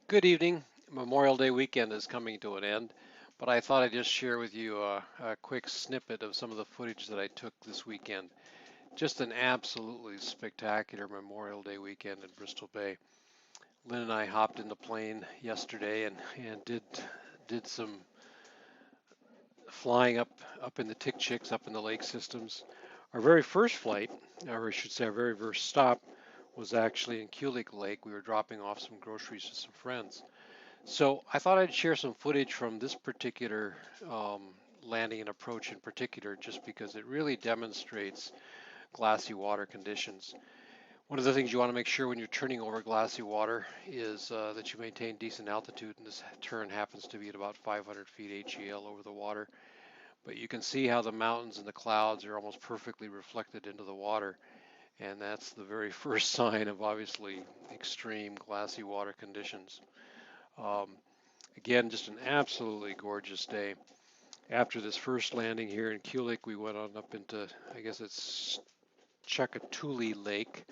Good evening. Memorial Day weekend is coming to an end, but I thought I'd just share with you a quick snippet of some of the footage that I took this weekend. Just an absolutely spectacular Memorial Day weekend in Bristol Bay. Lynn and I hopped in the plane yesterday and did some flying up in the Tick Chicks, up in the lake systems. Our very first flight, or I should say our very first stop, was actually in Kulik Lake. We were dropping off some groceries to some friends. So I thought I'd share some footage from this particular landing and approach in particular, just because it really demonstrates glassy water conditions. One of the things you want to make sure when you're turning over glassy water is that you maintain decent altitude, and this turn happens to be at about 500 feet HEL over the water. But you can see how the mountains and the clouds are almost perfectly reflected into the water, and that's the very first sign of obviously extreme glassy water conditions. Um, Again, just an absolutely gorgeous day. After this first landing here in Kulik, we went on up into, I guess it's Chakatuli Lake,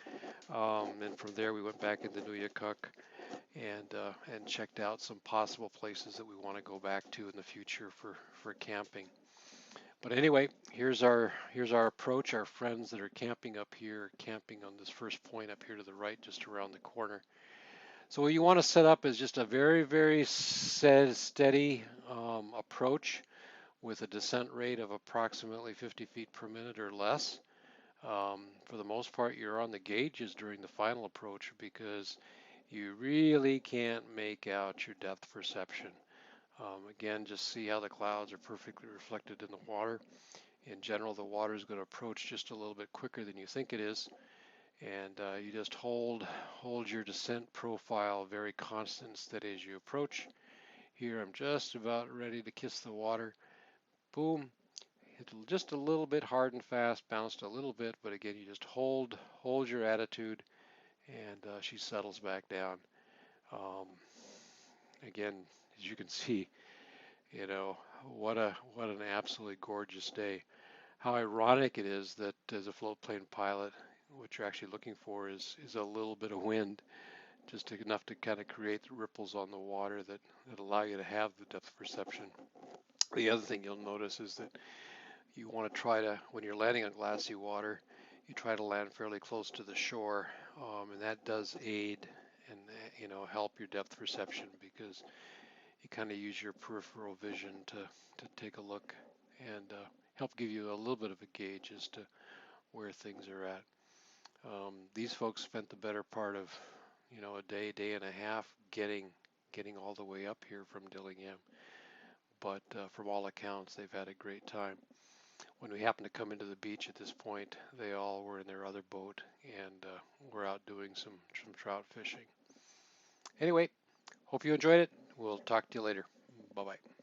and from there we went back into Nuyakuk and checked out some possible places that we want to go back to in the future for camping. But anyway, here's our approach. Our friends that are camping up here, camping on this first point up here to the right, just around the corner. So what you want to set up is just a very steady approach with a descent rate of approximately 50 feet per minute or less. For the most part, you're on the gauges during the final approach because you really can't make out your depth perception. Again, just see how the clouds are perfectly reflected in the water. In general, the water is going to approach just a little bit quicker than you think it is, and you just hold your descent profile very constant and steady as you approach. Here, I'm just about ready to kiss the water. Boom, hit just a little bit hard and fast, bounced a little bit, but again, you just hold your attitude, and she settles back down. Um, Again, as you can see, you know what an absolutely gorgeous day. How ironic it is that as a float plane pilot, what you're actually looking for is a little bit of wind, just enough to kind of create the ripples on the water that allow you to have the depth perception. The other thing you'll notice is that you want to try to, when you're landing on glassy water, you try to land fairly close to the shore, and that does aid and help your depth perception because you kind of use your peripheral vision to take a look and help give you a little bit of a gauge as to where things are at. These folks spent the better part of a day and a half getting all the way up here from Dillingham, but from all accounts, they've had a great time. When we happened to come into the beach at this point, they all were in their other boat and were out doing some trout fishing. Anyway, hope you enjoyed it. We'll talk to you later. Bye bye.